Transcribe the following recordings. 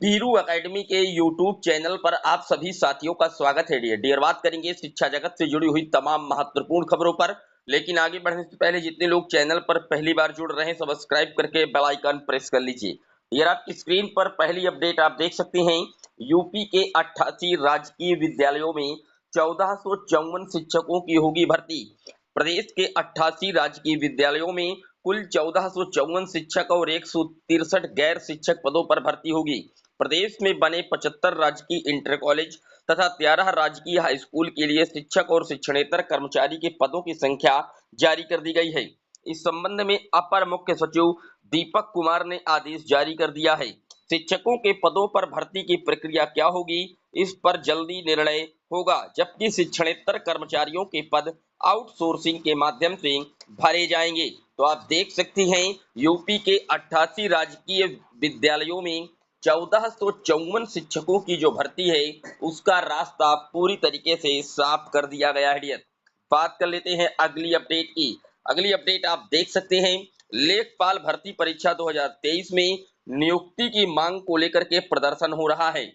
पीरू academy के YouTube channel पर आप सभी साथियों का स्वागत है। डियर बात करेंगे शिक्षा जगत से जुड़ी हुई तमाम महत्वपूर्ण खबरों पर। लेकिन आगे बढ़ने से पहले जितने लोग चैनल पर पहली बार जुड़ रहे हैं, सब्सक्राइब करके बेल आइकन प्रेस कर लीजिए। डियर, आपकी स्क्रीन पर पहली अपडेट आप देख सकते हैं। यूपी के 88 राजकीय विद्यालयों में 1454 शिक्षकों की होगी भर्ती। प्रदेश के 88 राजकीय विद्यालयों में कुल 1454 शिक्षक और 163 गैर शिक्षक पदों पर भर्ती होगी। प्रदेश में बने 75 राजकीय इंटर कॉलेज तथा 13 राजकीय हाई स्कूल के लिए शिक्षक और शिक्षणेतर कर्मचारी के पदों की संख्या जारी कर दी गई है। इस संबंध में अपर मुख्य सचिव दीपक कुमार ने आदेश जारी कर दिया है। शिक्षकों के पदों पर भर्ती की प्रक्रिया क्या होगी, इस पर जल्दी निर्णय होगा, जबकि शिक्षणेतर कर्मचारियों के पद आउटसोर्सिंग के माध्यम से भरे जाएंगे। तो आप देख सकते हैं, यूपी के 88 राजकीय विद्यालयों में 1454 शिक्षकों की जो भर्ती है, उसका रास्ता पूरी तरीके से साफ कर दिया गया है। डियर, बात कर लेते हैं अगली अपडेट की। अगली अपडेट आप देख सकते हैं, लेखपाल भर्ती परीक्षा 2023 में नियुक्ति की मांग को लेकर के प्रदर्शन हो रहा है।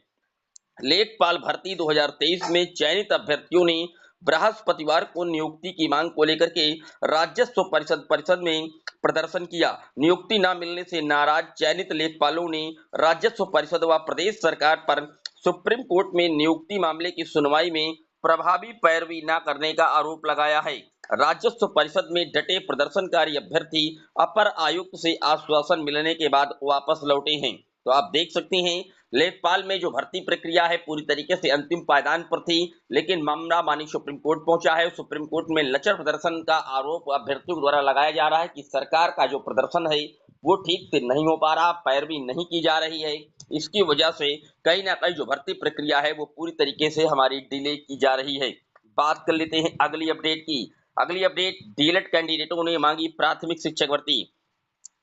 लेखपाल भर्ती 2023 में चयनित अभ्यर्थियों ने बृहस्पतिवार को नियुक्ति की मांग को लेकर के राजस्व परिषद में प्रदर्शन किया। नियुक्ति न मिलने से नाराज चयनित लेखपालों ने राजस्व परिषद व प्रदेश सरकार पर सुप्रीम कोर्ट में नियुक्ति मामले की सुनवाई में प्रभावी पैरवी न करने का आरोप लगाया है। राजस्व परिषद में डटे प्रदर्शनकारी अभ्यर्थी अपर आयुक्त से आश्वासन मिलने के बाद वापस लौटे हैं। तो आप देख सकते हैं, लेखपाल में जो भर्ती प्रक्रिया है पूरी तरीके से अंतिम पायदान पर थी, लेकिन मामला मानी सुप्रीम कोर्ट पहुंचा है। सुप्रीम कोर्ट में लचर प्रदर्शन का आरोप अभ्यर्थियों द्वारा लगाया जा रहा है कि सरकार का जो प्रदर्शन है वो ठीक से नहीं हो पा रहा, पैरवी नहीं की जा रही है। इसकी वजह से कहीं ना कहीं जो भर्ती प्रक्रिया है वो पूरी तरीके से हमारी डिले की जा रही है। बात कर लेते हैं अगली अपडेट की। अगली अपडेट, डीएलएड कैंडिडेटों ने मांगी प्राथमिक शिक्षक भर्ती।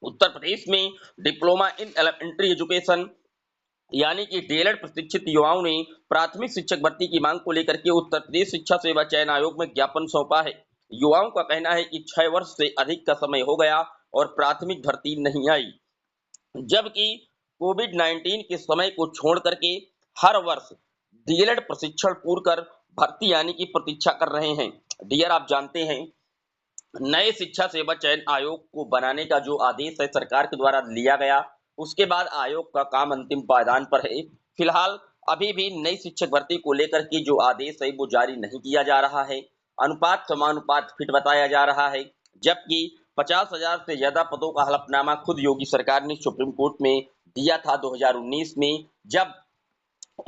उत्तर प्रदेश में डिप्लोमा इन एलिमेंट्री एजुकेशन यानी कि डीएलएड प्रशिक्षित युवाओं ने प्राथमिक शिक्षक भर्ती की मांग को लेकर के उत्तर प्रदेश शिक्षा सेवा चयन आयोग में ज्ञापन सौंपा है। युवाओं का कहना है कि 6 वर्ष से अधिक का समय हो गया और प्राथमिक भर्ती नहीं आई, जबकि कोविड-19 के समय को छोड़ करके हर वर्ष डीएलएड प्रशिक्षण पूर्ण कर भर्ती आने की प्रतीक्षा कर रहे हैं। डियर, आप जानते हैं, नए शिक्षा सेवा चयन आयोग को बनाने का जो आदेश है सरकार के द्वारा लिया गया, उसके बाद आयोग का काम अंतिम पायदान पर है। फिलहाल अभी भी नई शिक्षक भर्ती को लेकर के जो आदेश है वो जारी नहीं किया जा रहा है। अनुपात समानुपात फिट बताया जा रहा है, जबकि 50,000 से ज्यादा पदों का हलफनामा खुद योगी सरकार ने सुप्रीम कोर्ट में दिया था 2019 में, जब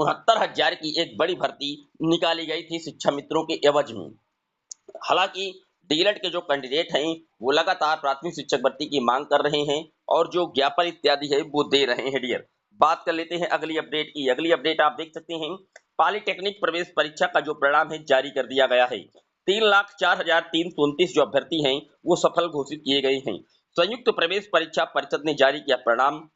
69,000 की एक बड़ी भर्ती निकाली गई थी शिक्षा मित्रों के एवज में। हालांकि डीएलएड के जो कैंडिडेट हैं वो लगातार प्राथमिक शिक्षक भर्ती की मांग कर रहे हैं और जो ज्ञापन इत्यादि है वो दे रहे हैं। डियर, बात कर लेते हैं अगली अपडेट की। अगली अपडेट आप देख सकते हैं, पॉलिटेक्निक प्रवेश परीक्षा का जो परिणाम है जारी कर दिया गया है। 3,04,329 जो अभ्यर्थी हैं वो सफल घोषित किए गए हैं। संयुक्त प्रवेश परीक्षा परिषद ने जारी किया परिणाम।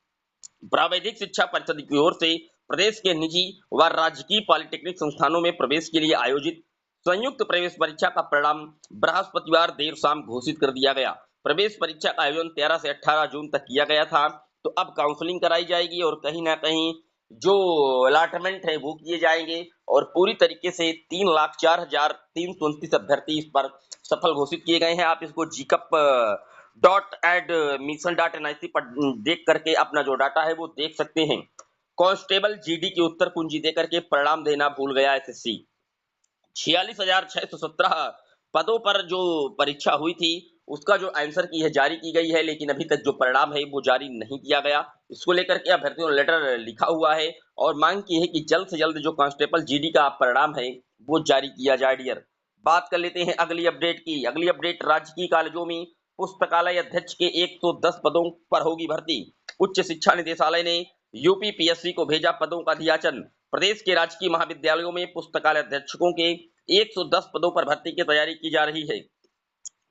प्रावैधिक शिक्षा परिषद की ओर से प्रदेश के निजी व राजकीय पॉलिटेक्निक संस्थानों में प्रवेश के लिए आयोजित संयुक्त प्रवेश परीक्षा का परिणाम बृहस्पतिवार देर शाम घोषित कर दिया गया। प्रवेश परीक्षा का आयोजन 13 से 18 जून तक किया गया था। तो अब काउंसलिंग कराई जाएगी और कहीं ना कहीं जो अलॉटमेंट है वो किए जाएंगे और पूरी तरीके से 3,04,329 अभ्यर्थी इस पर सफल घोषित किए गए हैं। आप इसको GCAP.admission.nic पर देख करके अपना जो डाटा है वो देख सकते हैं। कांस्टेबल जीडी की उत्तर कुंजी देकर के परिणाम देना भूल गया एसएससी। 46,617 पदों पर जो परीक्षा हुई थी उसका जो आंसर की है जारी की गई है, लेकिन अभी तक जो परिणाम है वो जारी नहीं किया गया। इसको लेकर के अभ्यर्थियों ने लेटर लिखा हुआ है और मांग की है कि जल्द से जल्द जो कांस्टेबल जीडी का परिणाम है वो जारी किया जाए। डियर, बात कर लेते हैं अगली अपडेट की। अगली अपडेट, राजकीय कॉलेजों में पुस्तकालय अध्यक्ष के 110 पदों पर होगी भर्ती। उच्च शिक्षा निदेशालय ने यूपीपीएससी को भेजा पदों का अधियाचन। प्रदेश के राजकीय महाविद्यालयों में पुस्तकालय अध्यक्षों के 110 पदों पर भर्ती की तैयारी की जा रही है।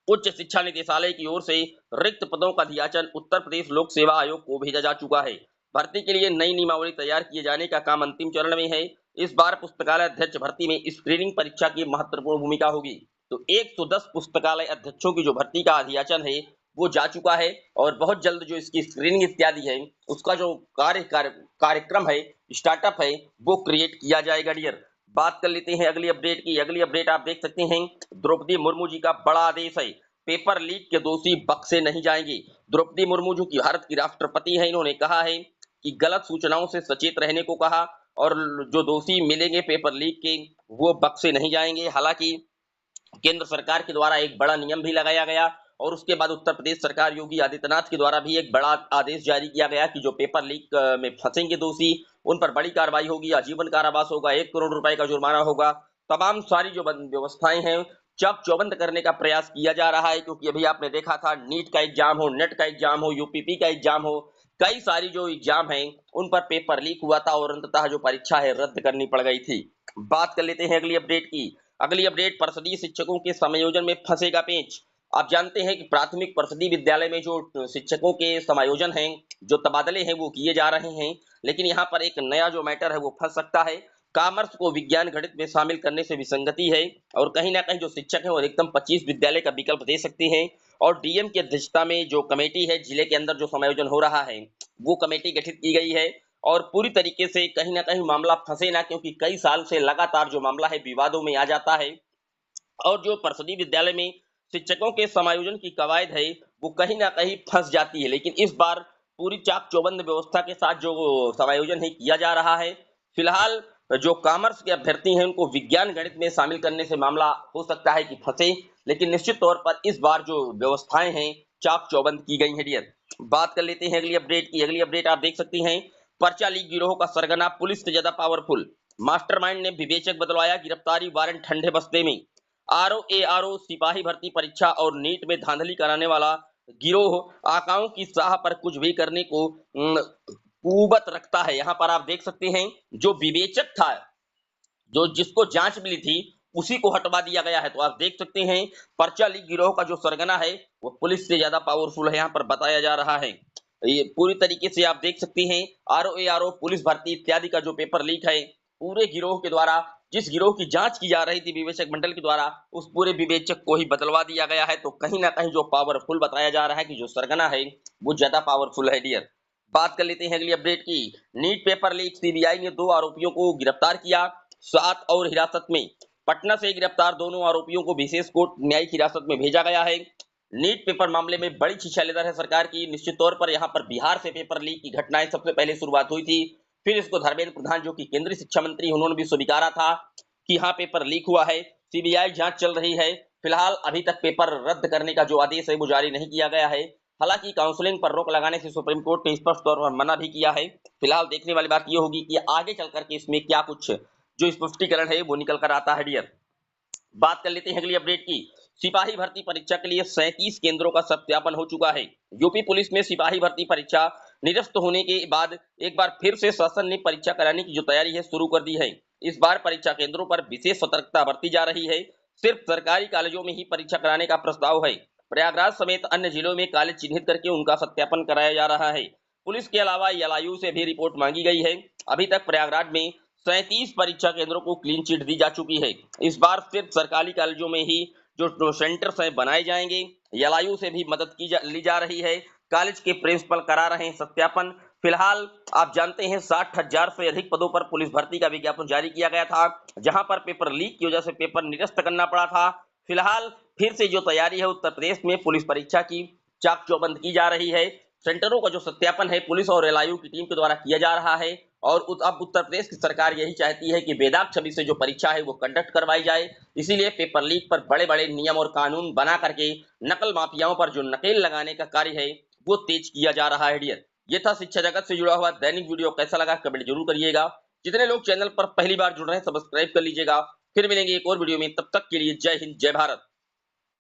उच्च शिक्षा निदेशालय की ओर से रिक्त पदों का अधियाचन उत्तर प्रदेश लोक सेवा आयोग को भेजा जा चुका है। भर्ती के लिए नई नियमावली तैयार किए जाने का काम अंतिम चरण में है। इस बार पुस्तकालय अध्यक्ष भर्ती में स्क्रीनिंग परीक्षा की महत्वपूर्ण भूमिका होगी। तो 110 पुस्तकालय अध्यक्षों की जो भर्ती का अधियाचन है वो जा चुका है और बहुत जल्द जो इसकी स्क्रीनिंग इत्यादि है उसका जो कार्यक्रम है, स्टार्टअप है, वो क्रिएट किया जाएगा डियर। बात कर लेते हैं अगली अपडेट की। अगली अपडेट आप देख सकते हैं, द्रौपदी मुर्मू जी का बड़ा आदेश है, पेपर लीक के दोषी बख्शे नहीं जाएंगे। द्रौपदी मुर्मू जो कि भारत की राष्ट्रपति है, इन्होंने कहा है कि गलत सूचनाओं से सचेत रहने को कहा और जो दोषी मिलेंगे पेपर लीक के वो बख्शे नहीं जाएंगे। हालांकि केंद्र सरकार के द्वारा एक बड़ा नियम भी लगाया गया और उसके बाद उत्तर प्रदेश सरकार योगी आदित्यनाथ के द्वारा भी एक बड़ा आदेश जारी किया गया कि जो पेपर लीक में फंसेंगे दोषी उन पर बड़ी कार्रवाई होगी, आजीवन कारावास होगा, 1 करोड़ रुपए का जुर्माना होगा। तमाम सारी जो व्यवस्थाएं हैं चक चौबंद करने का प्रयास किया जा रहा है, क्योंकि अभी आपने देखा था नीट का एग्जाम हो, नेट का एग्जाम हो, यूपीपी का एग्जाम हो, कई सारी जो एग्जाम हैं उन पर पेपर लीक हुआ था और अंततः जो परीक्षा है रद्द करनी पड़ गई थी। बात कर लेते हैं अगली अपडेट की। अगली अपडेट, परिषदीय शिक्षकों के समायोजन में फंसेगा पेंच। आप जानते हैं कि प्राथमिक परिषदीय विद्यालय में जो शिक्षकों के समायोजन हैं, जो तबादले हैं वो किए जा रहे हैं, लेकिन यहाँ पर एक नया जो मैटर है वो फंस सकता है। कॉमर्स को विज्ञान गणित में शामिल करने से विसंगति है और कहीं ना कहीं जो शिक्षक हैं वो अधिकतम 25 विद्यालय का विकल्प दे सकते हैं और डीएम की अध्यक्षता में जो कमेटी है जिले के अंदर जो समायोजन हो रहा है वो कमेटी गठित की गई है और पूरी तरीके से कहीं ना कहीं मामला फंसे ना, क्योंकि कई साल से लगातार जो मामला है विवादों में आ जाता है और जो परिषदीय विद्यालय में शिक्षकों के समायोजन की कवायद है वो कहीं ना कहीं फंस जाती है। लेकिन इस बार पूरी चाक चौबंद व्यवस्था के साथ जो समायोजन है किया जा रहा है। फिलहाल जो कॉमर्स के अभ्यर्थी हैं उनको विज्ञान गणित में शामिल करने से मामला हो सकता है कि फंसे, लेकिन निश्चित तौर पर इस बार जो व्यवस्थाएं हैं चाक चौबंद की गई है डियर। बात कर लेते हैं अगली अपडेट की। अगली अपडेट आप देख सकती हैं, पर्चा लीक गिरोह का सरगना पुलिस से ज्यादा पावरफुल, मास्टरमाइंड ने विवेचक बदलवाया, गिरफ्तारी वारंट ठंडे बस्ते में। आरओ सिपाही भर्ती परीक्षा और नीट में धांधली कराने वाला गिरोह आकाओं की साह पर कुछ भी करने को कुवत रखता है। यहाँ पर आप देख सकते हैं जो विवेचक था, जो जिसको जांच मिली थी उसी को हटवा दिया गया है। तो आप देख सकते हैं पर्चा लीक गिरोह का जो सरगना है वो पुलिस से ज्यादा पावरफुल है, यहाँ पर बताया जा रहा है। ये पूरी तरीके से आप देख सकते हैं आरओ पुलिस भर्ती इत्यादि का जो पेपर लीक है पूरे गिरोह के द्वारा, जिस गिरोह की जांच की जा रही थी विवेचक मंडल के द्वारा, उस पूरे विवेचक को ही बदलवा दिया गया है। तो कहीं ना कहीं जो पावरफुल बताया जा रहा है कि जो सरगना है वो ज्यादा पावरफुल है डियर। बात कर लेते हैं अगली अपडेट की। नीट पेपर लीक, सीबीआई ने 2 आरोपियों को गिरफ्तार किया, 7 और हिरासत में। पटना से गिरफ्तार दोनों आरोपियों को विशेष कोर्ट न्यायिक हिरासत में भेजा गया है। नीट पेपर मामले में बड़ी छिछालेदार है सरकार की। निश्चित तौर पर यहाँ पर बिहार से पेपर लीक की घटनाएं सबसे पहले शुरुआत हुई थी, फिर इसको धर्मेंद्र प्रधान जो कि केंद्रीय शिक्षा मंत्री उन्होंने भी स्वीकारा था कि हाँ पेपर लीक हुआ है, सीबीआई जांच चल रही है। फिलहाल अभी तक पेपर रद्द करने का जो आदेश है वो जारी नहीं किया गया है। हालांकि काउंसलिंग पर रोक लगाने से सुप्रीम कोर्ट ने स्पष्ट तौर पर मना भी किया है। फिलहाल देखने वाली बात यह होगी कि आगे चल करके इसमें क्या कुछ जो स्पष्टीकरण है वो निकल कर आता है डियर। बात कर लेते हैं अगली अपडेट की। सिपाही भर्ती परीक्षा के लिए 37 केंद्रों का सत्यापन हो चुका है। यूपी पुलिस में सिपाही भर्ती परीक्षा निरस्त होने के बाद एक बार फिर से शासन ने परीक्षा कराने की जो तैयारी है शुरू कर दी है। इस बार परीक्षा केंद्रों पर विशेष सतर्कता बरती जा रही है। सिर्फ सरकारी कॉलेजों में ही परीक्षा कराने का प्रस्ताव है। प्रयागराज समेत अन्य जिलों में कॉलेज चिन्हित करके उनका सत्यापन कराया जा रहा है। पुलिस के अलावा एलआईयू से भी रिपोर्ट मांगी गई है। अभी तक प्रयागराज में 37 परीक्षा केंद्रों को क्लीन चिट दी जा चुकी है। इस बार सिर्फ सरकारी कॉलेजों में ही जो सेंटर्स हैं बनाए जाएंगे। एलआईयू से भी मदद ली जा रही है। कॉलेज के प्रिंसिपल करा रहे हैं सत्यापन। फिलहाल आप जानते हैं 60,000 से अधिक पदों पर पुलिस भर्ती का विज्ञापन जारी किया गया था, जहां पर पेपर लीक की वजह से पेपर निरस्त करना पड़ा था। फिलहाल फिर से जो तैयारी है उत्तर प्रदेश में पुलिस परीक्षा की चाक चौबंद की जा रही है। सेंटरों का जो सत्यापन है पुलिस और एलआईयू की टीम के द्वारा किया जा रहा है और अब उत्तर प्रदेश की सरकार यही चाहती है कि बेदाग छवि से जो परीक्षा है वो कंडक्ट करवाई जाए। इसीलिए पेपर लीक पर बड़े बड़े नियम और कानून बना करके नकल माफियाओं पर जो नकेल लगाने का कार्य है वो तेज किया जा रहा है डियर। ये था शिक्षा जगत से जुड़ा हुआ दैनिक वीडियो। कैसा लगा कमेंट जरूर करिएगा। जितने लोग चैनल पर पहली बार जुड़ रहे हैं सब्सक्राइब कर लीजिएगा। फिर मिलेंगे एक और वीडियो में, तब तक के लिए जय हिंद जय भारत।